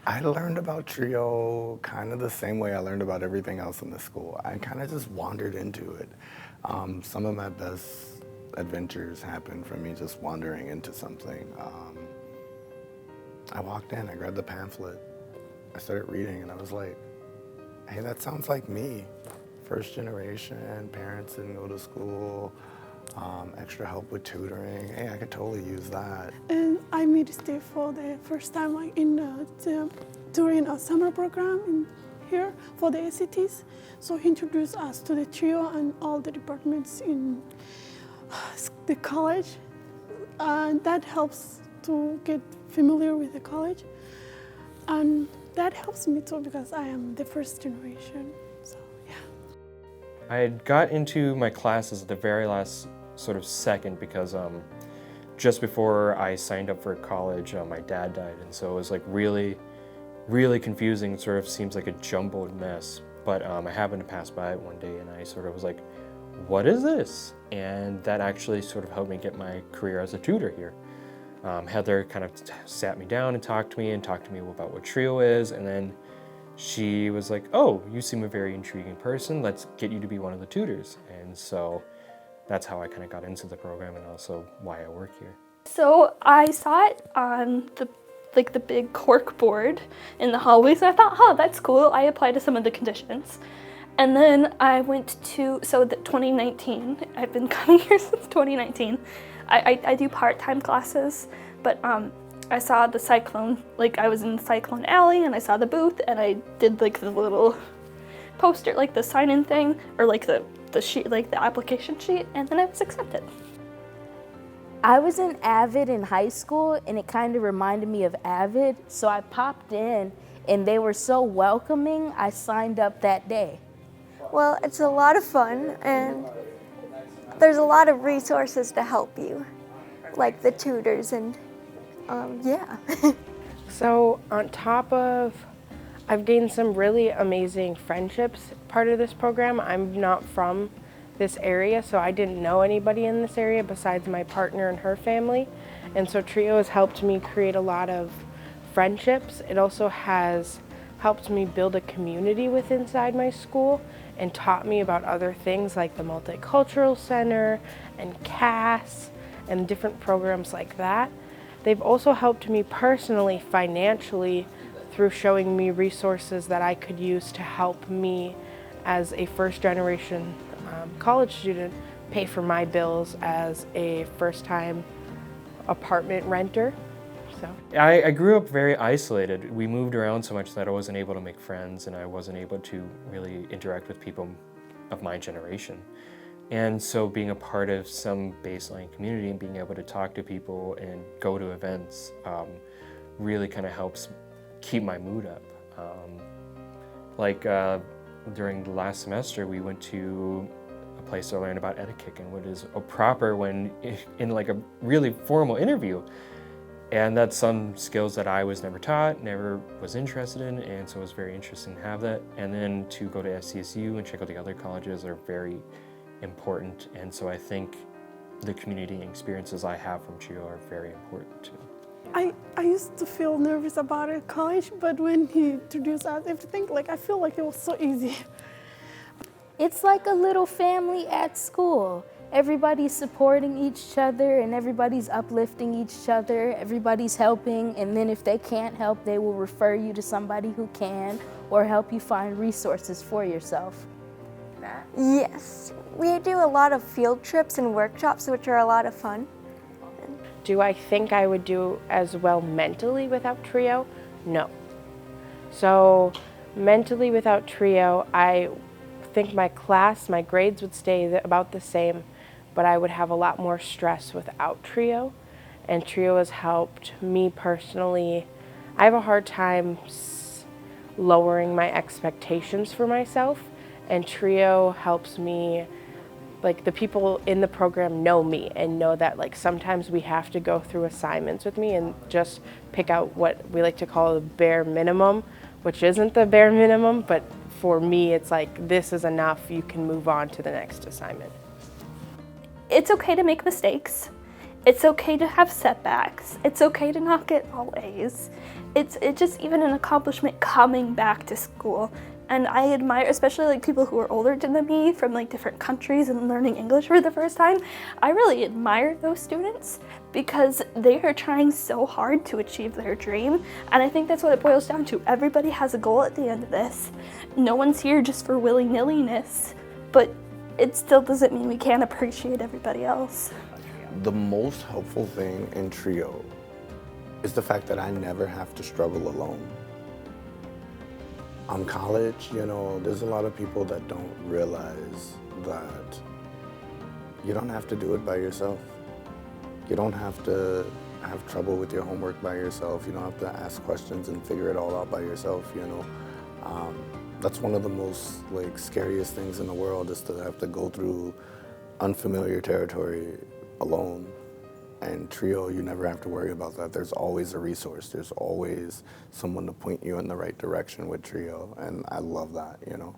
I learned about TRIO kind of the same way I learned about everything else in the school. I kind of just wandered into it. Some of my best adventures happened from me just wandering into something. I walked in, I grabbed the pamphlet, I started reading, and I was like, hey, that sounds like me. First generation, parents didn't go to school, extra help with tutoring. Hey, I could totally use that. And I met Steve for the first time, like during a summer program in here for the SCTs. So he introduced us to the TRIO and all the departments in the college. And that helps to get familiar with the college. And that helps me too because I am the first generation. So yeah. I had got into my classes at the very last sort of second because just before I signed up for college, my dad died, and so it was like really confusing. It sort of seems like a jumbled mess. But I happened to pass by it one day, and I sort of was like, what is this? And that actually sort of helped me get my career as a tutor here. Heather kind of sat me down and talked to me about what TRIO is, and then she was like, oh, you seem a very intriguing person, let's get you to be one of the tutors. And so that's how I kind of got into the program and also why I work here. So I saw it on the big cork board in the hallways, and I thought, oh, that's cool. I applied to some of the conditions. And then I went to, 2019, I've been coming here since 2019. I do part-time classes, but I saw the Cyclone, I was in Cyclone Alley and I saw the booth and I did the little poster, the sign-in thing, or the sheet, the application sheet, and then I was accepted. I was in Avid in high school and it kind of reminded me of Avid, so I popped in and they were so welcoming, I signed up that day. Well, it's a lot of fun and there's a lot of resources to help you, like the tutors and yeah. So on top of, I've gained some really amazing friendships part of this program. I'm not from this area, so I didn't know anybody in this area besides my partner and her family. And so TRIO has helped me create a lot of friendships. It also has helped me build a community inside my school and taught me about other things like the Multicultural Center and CAS and different programs like that. They've also helped me personally, financially, through showing me resources that I could use to help me as a first-generation college student pay for my bills as a first-time apartment renter. I grew up very isolated. We moved around so much that I wasn't able to make friends and I wasn't able to really interact with people of my generation. And so being a part of some baseline community and being able to talk to people and go to events really kind of helps keep my mood up. During the last semester, we went to a place to learn about etiquette and what is proper when in a really formal interview. And that's some skills that I was never taught, never was interested in, and so it was very interesting to have that. And then to go to SCSU and check out the other colleges are very important, and so I think the community experiences I have from TRIO are very important too. I used to feel nervous about college, but when he introduced us everything, I feel like it was so easy. It's like a little family at school. Everybody's supporting each other and everybody's uplifting each other, everybody's helping, and then if they can't help, they will refer you to somebody who can or help you find resources for yourself. Yes, we do a lot of field trips and workshops, which are a lot of fun. Do I think I would do as well mentally without TRIO? No. So mentally without TRIO, I think my grades would stay about the same, but I would have a lot more stress without TRIO. And TRIO has helped me personally. I have a hard time lowering my expectations for myself, and TRIO helps me, the people in the program know me and know that sometimes we have to go through assignments with me and just pick out what we like to call the bare minimum, which isn't the bare minimum, but for me it's this is enough, you can move on to the next assignment. It's okay to make mistakes, it's okay to have setbacks. It's okay to not get all A's. It's just even an accomplishment coming back to school. And I admire, especially like people who are older than me from like different countries and learning English for the first time. I really admire those students because they are trying so hard to achieve their dream. And I think that's what it boils down to. Everybody has a goal at the end of this. No one's here just for willy-nilly-ness, but it still doesn't mean we can't appreciate everybody else. The most helpful thing in TRIO is the fact that I never have to struggle alone. On college, you know, there's a lot of people that don't realize that you don't have to do it by yourself. You don't have to have trouble with your homework by yourself. You don't have to ask questions and figure it all out by yourself, you know. That's one of the most like scariest things in the world, is to have to go through unfamiliar territory alone. And TRIO, you never have to worry about that. There's always a resource. There's always someone to point you in the right direction with TRIO, and I love that, you know.